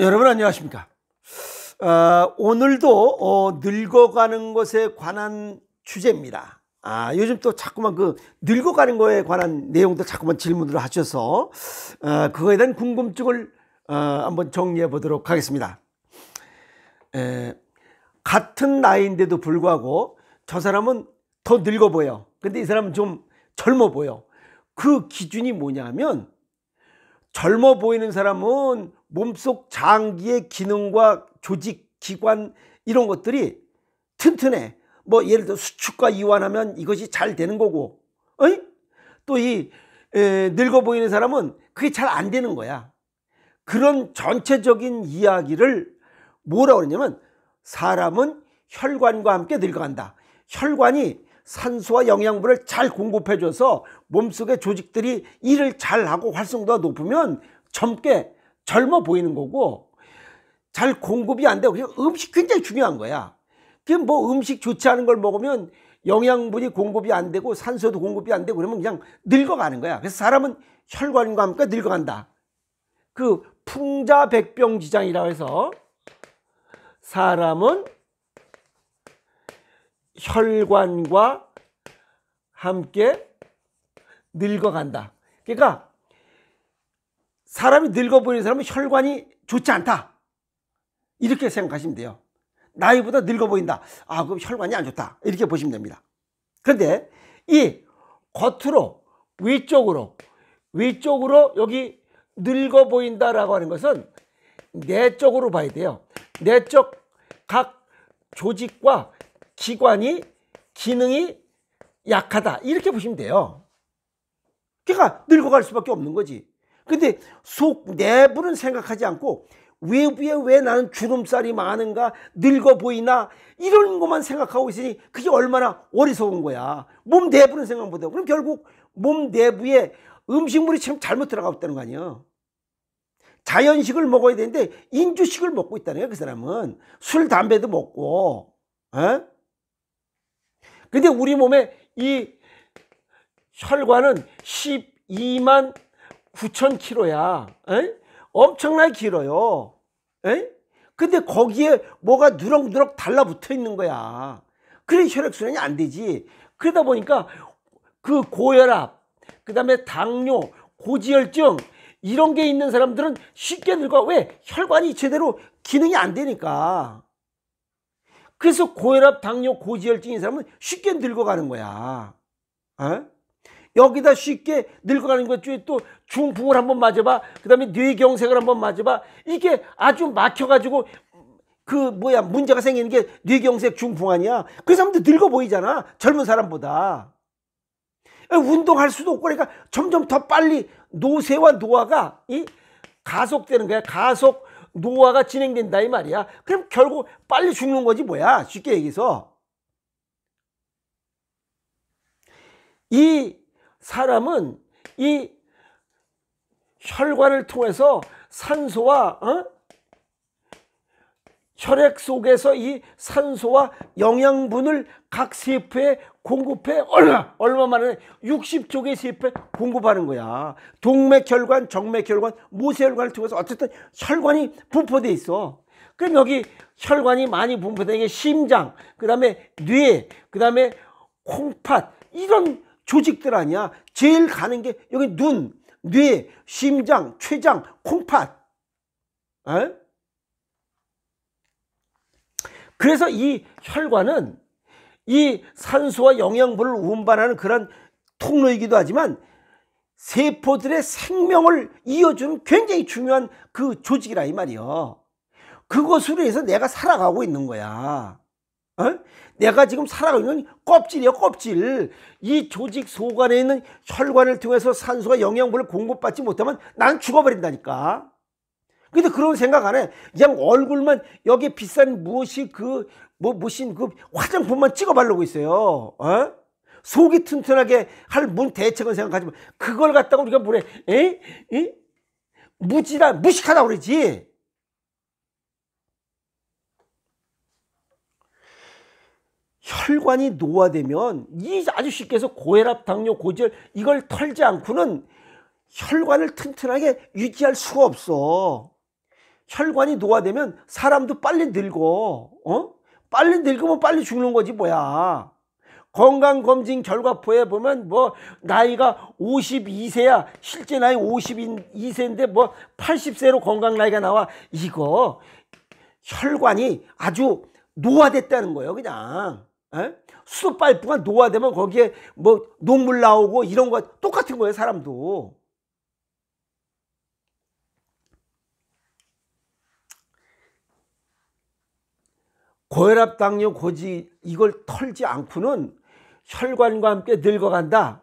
여러분 안녕하십니까? 오늘도 늙어가는 것에 관한 주제입니다. 요즘 또 자꾸만 그 늙어가는 거에 관한 내용도 자꾸만 질문을 하셔서 그거에 대한 궁금증을 한번 정리해 보도록 하겠습니다. 같은 나이인데도 불구하고 저 사람은 더 늙어 보여. 근데 이 사람은 좀 젊어 보여. 그 기준이 뭐냐면, 젊어 보이는 사람은 몸속 장기의 기능과 조직, 기관 이런 것들이 튼튼해. 뭐 예를 들어 수축과 이완하면 이것이 잘 되는 거고, 또 이 늙어 보이는 사람은 그게 잘 안 되는 거야. 그런 전체적인 이야기를 뭐라고 그러냐면, 사람은 혈관과 함께 늙어간다. 혈관이 산소와 영양분을 잘 공급해줘서 몸속의 조직들이 일을 잘하고 활성도가 높으면 젊어 보이는 거고, 잘 공급이 안 되고, 음식 굉장히 중요한 거야. 뭐 음식 좋지 않은 걸 먹으면 영양분이 공급이 안 되고 산소도 공급이 안 되고 그러면 그냥 늙어가는 거야. 그래서 사람은 혈관과 함께 늙어간다. 그 풍자백병지장이라고 해서 사람은 혈관과 함께 늙어간다. 그러니까 사람이 늙어 보이는 사람은 혈관이 좋지 않다. 이렇게 생각하시면 돼요. 나이보다 늙어 보인다. 그럼 혈관이 안 좋다. 이렇게 보시면 됩니다. 그런데 이 겉으로 위쪽으로 여기 늙어 보인다라고 하는 것은 내적으로 봐야 돼요. 내적 각 조직과 기관이 기능이 약하다. 이렇게 보시면 돼요. 그러니까 늙어갈 수밖에 없는 거지. 근데 속 내부는 생각하지 않고 외부에 왜 나는 주름살이 많은가, 늙어 보이나, 이런 것만 생각하고 있으니 그게 얼마나 어리석은 거야. 몸 내부는 생각 못하고. 그럼 결국 몸 내부에 음식물이 참 잘못 들어가고 있다는 거 아니야. 자연식을 먹어야 되는데 인주식을 먹고 있다는 거야. 그 사람은 술 담배도 먹고. 근데 우리 몸에 이 혈관은 12만 9천 킬로야. 엄청나게 길어요. 근데 거기에 뭐가 누럭누럭 달라붙어 있는 거야. 그래 혈액순환이 안 되지. 그러다 보니까 그 고혈압, 그 다음에 당뇨, 고지혈증 이런 게 있는 사람들은 쉽게 늙어. 왜? 혈관이 제대로 기능이 안 되니까. 그래서 고혈압, 당뇨, 고지혈증인 사람은 쉽게 늙어가는 거야. 여기다 쉽게 늙어가는 것 중에 또 중풍을 한번 맞아봐. 그 다음에 뇌경색을 한번 맞아봐. 이게 아주 막혀가지고 문제가 생기는 게 뇌경색, 중풍 아니야. 그 사람도 늙어 보이잖아. 젊은 사람보다. 운동할 수도 없고 그러니까 점점 더 빨리 노쇠와 노화가 가속되는 거야. 가속 노화가 진행된다 이 말이야. 그럼 결국 빨리 죽는 거지 뭐야. 쉽게 얘기해서. 이 사람은 이 혈관을 통해서 산소와 혈액 속에서 이 산소와 영양분을 각 세포에 공급해. 얼마만에 60조 개의 세포에 공급하는 거야. 동맥혈관, 정맥혈관, 모세혈관을 통해서 어쨌든 혈관이 분포돼 있어. 그럼 여기 혈관이 많이 분포된 게 심장, 그 다음에 뇌, 그 다음에 콩팥 이런 조직들 아니야. 제일 가는 게 여기 눈, 뇌, 심장, 췌장, 콩팥. 그래서 이 혈관은 이 산소와 영양분을 운반하는 그런 통로이기도 하지만 세포들의 생명을 이어주는 굉장히 중요한 그 조직이라 이 말이야. 그것으로 해서 내가 살아가고 있는 거야. 내가 지금 살아가고 있는 껍질이야, 껍질. 이 조직 속 안에 있는 혈관을 통해서 산소와 영양분을 공급받지 못하면 나는 죽어버린다니까. 근데 그런 생각 안 해. 그냥 얼굴만 여기 비싼 무엇이 무슨 화장품만 찍어 바르고 있어요. 속이 튼튼하게 할 대책은 생각하지만 그걸 갖다가 우리가 뭐래? 무식하다고 그러지. 혈관이 노화되면 이 아주 쉽게 해서 고혈압, 당뇨, 고지혈 이걸 털지 않고는 혈관을 튼튼하게 유지할 수가 없어. 혈관이 노화되면 사람도 빨리 늙어. 빨리 늙으면 빨리 죽는 거지 뭐야. 건강검진 결과표에 보면 뭐 나이가 52세야 실제 나이 52세인데 뭐 80세로 건강 나이가 나와. 이거 혈관이 아주 노화됐다는 거예요. 그냥 수도 파이프가 노화되면 거기에 뭐 녹물 나오고 이런 거 똑같은 거예요. 사람도. 고혈압, 당뇨, 고지 이걸 털지 않고는 혈관과 함께 늙어간다.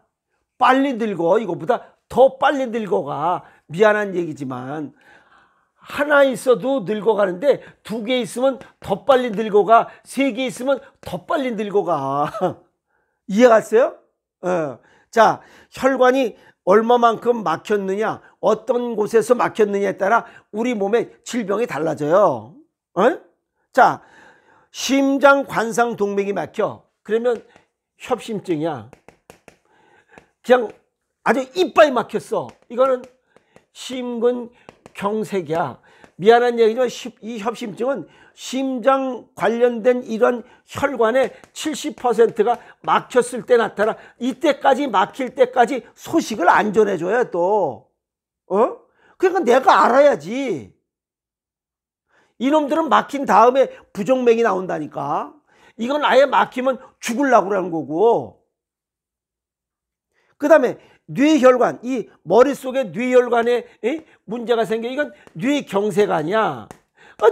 빨리 늙어. 이것보다 더 빨리 늙어가. 미안한 얘기지만 하나 있어도 늙어가는데 2개 있으면 더 빨리 늙어가. 3개 있으면 더 빨리 늙어가. 이해갔어요? 자, 혈관이 얼마만큼 막혔느냐, 어떤 곳에서 막혔느냐에 따라 우리 몸의 질병이 달라져요. 자, 심장 관상 동맥이 막혀. 그러면 협심증이야. 그냥 아주 이빨이 막혔어. 이거는 심근경색이야. 미안한 얘기지만 이 협심증은 심장 관련된 이런 혈관의 70%가 막혔을 때 나타나. 이때까지 막힐 때까지 소식을 안 전해줘요 또. 그러니까 내가 알아야지. 이놈들은 막힌 다음에 부정맥이 나온다니까. 이건 아예 막히면 죽으려고 그러는 거고. 그 다음에 뇌혈관, 이 머릿속에 뇌혈관에 문제가 생겨. 이건 뇌경색 아니야.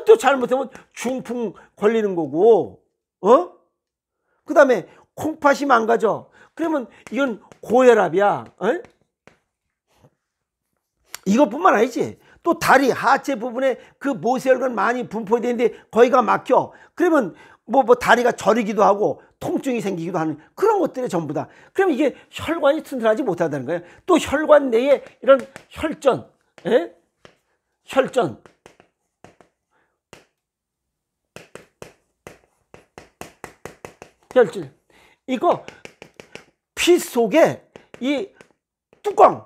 또 잘못하면 중풍 걸리는 거고. 그 다음에 콩팥이 망가져. 그러면 이건 고혈압이야. 이것뿐만 아니지. 또 다리, 하체 부분에 그 모세혈관 많이 분포되어 있는데 거기가 막혀. 그러면 뭐 다리가 저리기도 하고 통증이 생기기도 하는 그런 것들이 전부 다. 그럼 이게 혈관이 튼튼하지 못하다는 거예요. 또 혈관 내에 이런 혈전, 혈전. 이거 피 속에 이 뚜껑,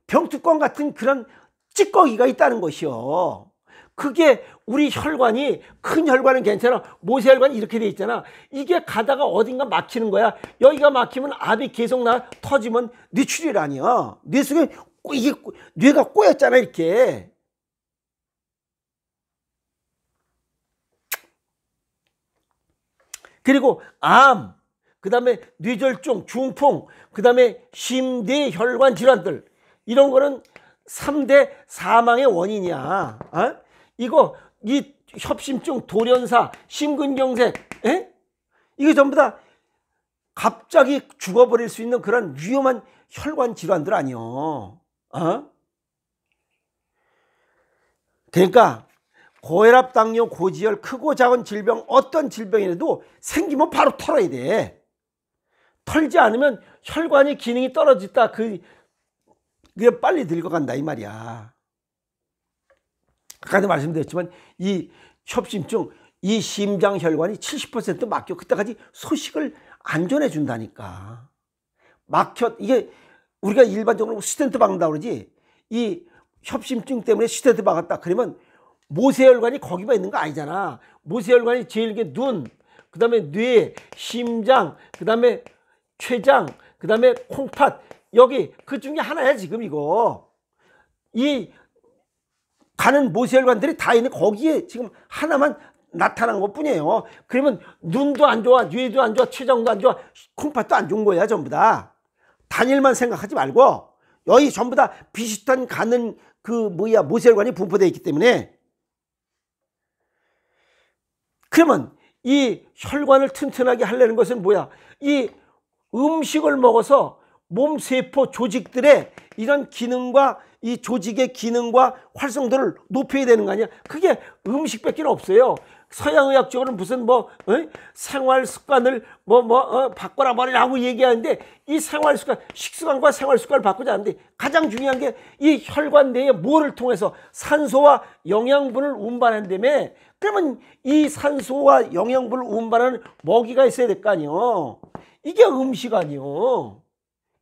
병뚜껑 같은 그런 찌꺼기가 있다는 것이요. 그게 우리 혈관이, 큰 혈관은 괜찮아. 모세혈관이 이렇게 돼 있잖아. 이게 가다가 어딘가 막히는 거야. 여기가 막히면 압이 계속 터지면 뇌출혈 아니야. 뇌 속에 이게 뇌가 꼬였잖아 이렇게. 그리고 암, 그 다음에 뇌졸중, 중풍, 그 다음에 심뇌혈관 질환들, 이런 거는 3대 사망의 원인이야. 이거 이 협심증, 돌연사, 심근경색, 이게 전부 다 갑자기 죽어버릴 수 있는 그런 위험한 혈관 질환들 아니요. 그러니까 고혈압, 당뇨, 고지혈, 크고 작은 질병, 어떤 질병이라도 생기면 바로 털어야 돼. 털지 않으면 혈관의 기능이 떨어졌다. 그게 빨리 늙어간다 이 말이야. 아까도 말씀드렸지만 이 협심증, 이 심장혈관이 70% 막혀. 그때까지 소식을 안 전해준다니까. 이게 우리가 일반적으로 스텐트 박는다고 그러지. 이 협심증 때문에 스텐트 박았다 그러면 모세혈관이 거기만 있는 거 아니잖아. 모세혈관이 제일 눈, 그 다음에 뇌, 심장, 그 다음에 췌장, 그 다음에 콩팥, 여기 그 중에 하나야 지금 이거. 이 가는 모세혈관들이 다 있는 거기에 지금 하나만 나타난 것 뿐이에요. 그러면 눈도 안 좋아, 뇌도 안 좋아, 췌장도 안 좋아, 콩팥도 안 좋은 거야 전부 다. 단일만 생각하지 말고 여기 전부 다 비슷한 가는 모세혈관이 분포되어 있기 때문에. 그러면 이 혈관을 튼튼하게 하려는 것은 뭐야? 이 음식을 먹어서 몸 세포 조직들의 이런 기능과 이 조직의 기능과 활성도를 높여야 되는 거 아니야? 그게 음식밖에 없어요. 서양의학적으로는 무슨 생활 습관을 바꿔라 말이라고 얘기하는데, 이 생활 습관, 식습관과 생활 습관을 바꾸지 않는데 가장 중요한 게 이 혈관 내에 뭐를 통해서 산소와 영양분을 운반한다며. 그러면 이 산소와 영양분을 운반하는 먹이가 있어야 될 거 아니요. 이게 음식 아니요.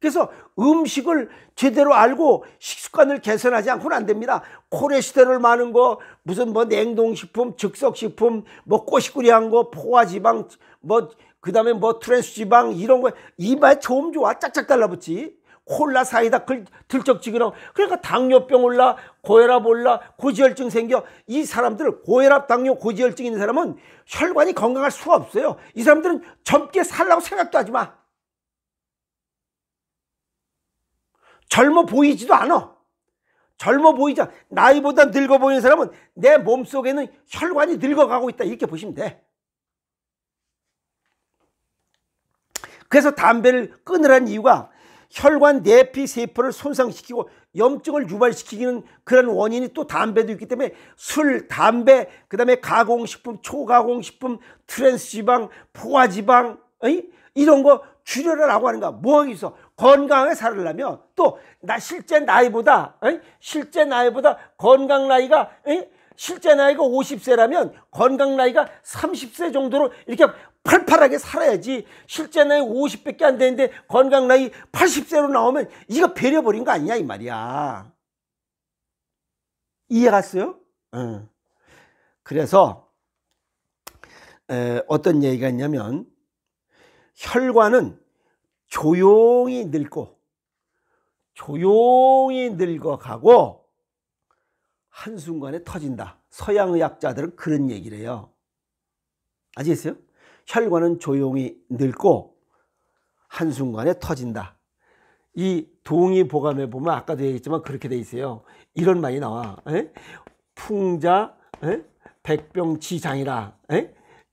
그래서 음식을 제대로 알고 식습관을 개선하지 않고는 안 됩니다. 콜레스테롤 많은 거, 무슨 뭐 냉동식품, 즉석식품, 뭐 꼬시꾸리한 거, 포화지방, 뭐 그다음에 뭐 트랜스지방 이런 거 입에 좋으면 좋아 짝짝 달라붙지. 콜라 사이다 들쩍지근하고 그러니까 당뇨병 올라, 고혈압 올라, 고지혈증 생겨. 이 사람들 고혈압, 당뇨, 고지혈증 있는 사람은 혈관이 건강할 수가 없어요. 이 사람들은 젊게 살라고 생각도 하지 마. 젊어 보이지도 않아. 젊어 보이자 나이보다 늙어 보이는 사람은 내 몸속에는 혈관이 늙어가고 있다 이렇게 보시면 돼. 그래서 담배를 끊으라는 이유가 혈관 내피 세포를 손상시키고 염증을 유발시키는 그런 원인이 또 담배도 있기 때문에 술, 담배, 그 다음에 가공식품, 초가공식품, 트랜스지방, 포화지방 이런 거 줄여라라고 하는 거야. 뭐 하기 위해서? 건강하게 살으려면 또 실제 나이보다 건강 나이가 실제 나이가 50세라면 건강 나이가 30세 정도로 이렇게 팔팔하게 살아야지. 실제 나이 50밖에 안 되는데 건강 나이 80세로 나오면 이거 배려버린 거 아니냐 이 말이야. 이해 갔어요? 그래서 어떤 얘기가 있냐면 혈관은 조용히 늙어가고 한순간에 터진다. 서양의학자들은 그런 얘기를 해요. 아시겠어요? 혈관은 조용히 늙고 한순간에 터진다. 이 동의보감에 보면 아까도 얘기했지만 그렇게 돼 있어요. 이런 말이 나와. 풍자 백병지장이라.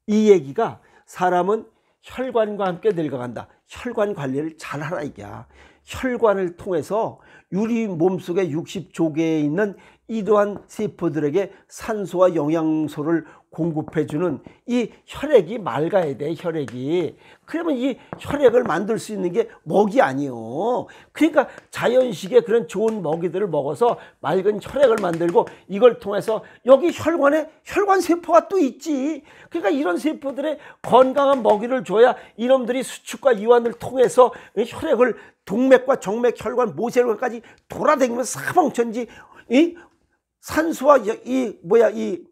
이 얘기가 사람은 혈관과 함께 늙어간다. 혈관 관리를 잘하라 이게야. 혈관을 통해서 우리 몸속에 60조개에 있는 이러한 세포들에게 산소와 영양소를 공급해주는 이 혈액이 맑아야 돼. 혈액이. 그러면 이 혈액을 만들 수 있는 게 먹이 아니에요. 그러니까 자연식의 그런 좋은 먹이들을 먹어서 맑은 혈액을 만들고 이걸 통해서 여기 혈관에 혈관 세포가 또 있지. 그러니까 이런 세포들의 건강한 먹이를 줘야 이놈들이 수축과 이완을 통해서 혈액을 동맥과 정맥, 혈관, 모세혈관까지 돌아다니면서 사방천지 이 산소와 이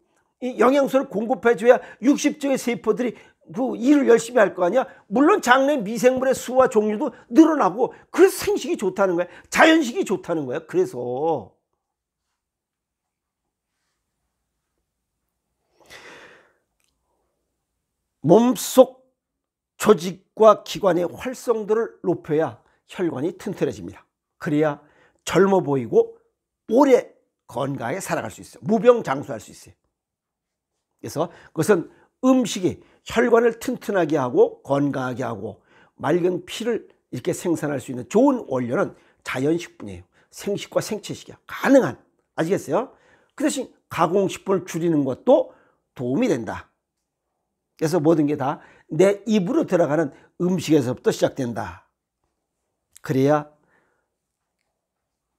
영양소를 공급해줘야 60조의 세포들이 그 일을 열심히 할 거 아니야. 물론 장내 미생물의 수와 종류도 늘어나고 그래서 생식이 좋다는 거야. 자연식이 좋다는 거야. 그래서 몸속 조직과 기관의 활성도를 높여야 혈관이 튼튼해집니다. 그래야 젊어 보이고 오래 건강하게 살아갈 수 있어요. 무병장수할 수 있어요. 그래서 그것은 음식이 혈관을 튼튼하게 하고 건강하게 하고 맑은 피를 이렇게 생산할 수 있는 좋은 원료는 자연식품이에요. 생식과 생채식이야. 가능한. 아시겠어요? 그 대신 가공식품을 줄이는 것도 도움이 된다. 그래서 모든 게 다 내 입으로 들어가는 음식에서부터 시작된다. 그래야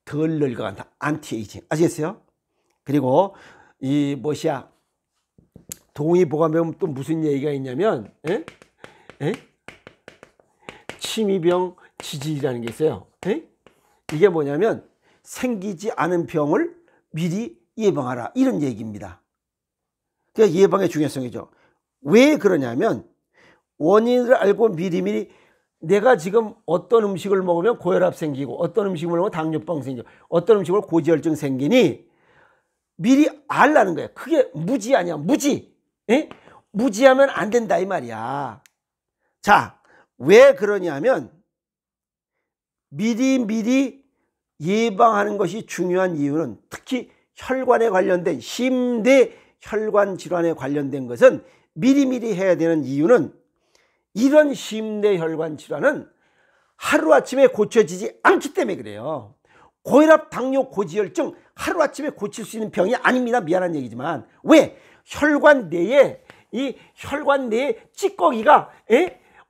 덜 늙어간다. 안티에이징. 아시겠어요? 그리고 이 뭐시야 동의보감에 보면 또 무슨 얘기가 있냐면 침이병 지질이라는 게 있어요. 이게 뭐냐면 생기지 않은 병을 미리 예방하라 이런 얘기입니다. 그게 예방의 중요성이죠. 왜 그러냐면 원인을 알고 미리미리 내가 지금 어떤 음식을 먹으면 고혈압 생기고 어떤 음식을 먹으면 당뇨병 생기고 어떤 음식을 고지혈증 생기니 미리 알라는 거예요. 그게 무지 아니야. 무지. 무지하면 안 된다 이 말이야. 자, 왜 그러냐면 미리 예방하는 것이 중요한 이유는 특히 혈관에 관련된 심대 혈관 질환에 관련된 것은 미리미리 해야 되는 이유는 이런 심대 혈관 질환은 하루아침에 고쳐지지 않기 때문에 그래요. 고혈압, 당뇨, 고지혈증 하루아침에 고칠 수 있는 병이 아닙니다. 미안한 얘기지만. 왜? 혈관 내에 이 혈관 내에 찌꺼기가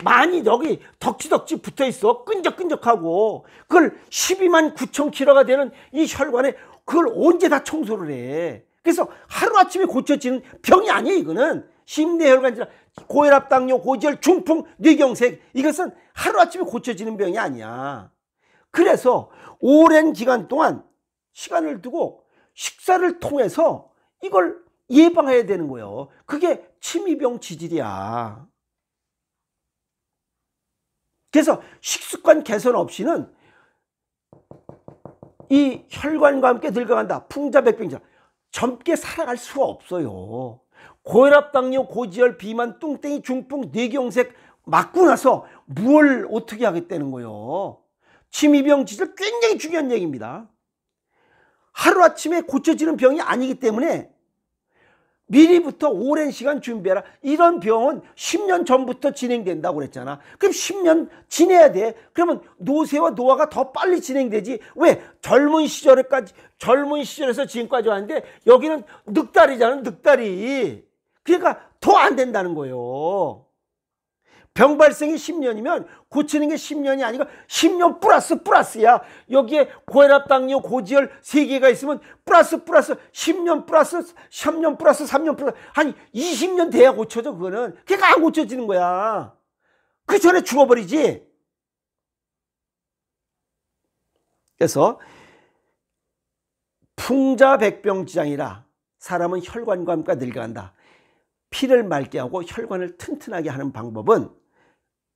많이 여기 덕지덕지 붙어 있어. 끈적끈적하고 그걸 12만 9천 킬로가 되는 이 혈관에 그걸 언제 다 청소를 해. 그래서 하루아침에 고쳐지는 병이 아니에요. 이거는 심내혈관 질환, 고혈압, 당뇨, 고지혈, 중풍, 뇌경색 이것은 하루아침에 고쳐지는 병이 아니야. 그래서 오랜 기간 동안 시간을 두고 식사를 통해서 이걸 예방해야 되는 거예요. 그게 침이병 지질이야. 그래서 식습관 개선 없이는 이 혈관과 함께 늙어간다. 풍자백병자. 젊게 살아갈 수가 없어요. 고혈압, 당뇨, 고지혈, 비만, 뚱땡이, 중풍, 뇌경색 맞고 나서 뭘 어떻게 하겠다는 거예요. 침이병 지질 굉장히 중요한 얘기입니다. 하루아침에 고쳐지는 병이 아니기 때문에 미리부터 오랜 시간 준비해라. 이런 병은 10년 전부터 진행된다고 그랬잖아. 그럼 10년 지내야 돼. 그러면 노쇠와 노화가 더 빨리 진행되지. 왜? 젊은 시절에서 지금까지 왔는데 여기는 늑다리잖아, 늑다리. 그러니까 더 안 된다는 거예요. 병 발생이 10년이면 고치는 게 10년이 아니고 10년 플러스야. 여기에 고혈압, 당뇨, 고지혈 3개가 있으면 플러스 10년 플러스 3년 플러스 3년 플러스 한 20년 돼야 고쳐져. 그거는 그러니까 안 고쳐지는 거야. 그 전에 죽어버리지. 그래서 풍자백병지장이라 사람은 혈관과 함께 늙어간다. 피를 맑게 하고 혈관을 튼튼하게 하는 방법은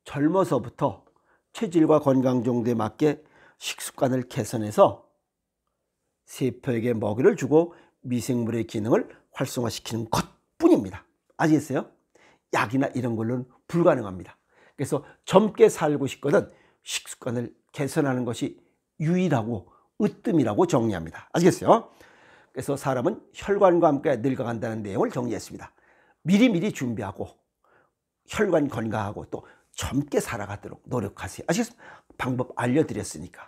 젊어서부터 체질과 건강 정도에 맞게 식습관을 개선해서 세포에게 먹이를 주고 미생물의 기능을 활성화시키는 것뿐입니다. 아시겠어요? 약이나 이런 걸로는 불가능합니다. 그래서 젊게 살고 싶거든 식습관을 개선하는 것이 유일하고 으뜸이라고 정리합니다. 아시겠어요? 그래서 사람은 혈관과 함께 늙어간다는 내용을 정리했습니다. 미리미리 준비하고 혈관 건강하고 또 젊게 살아가도록 노력하세요. 아시겠습니까? 방법 알려드렸으니까.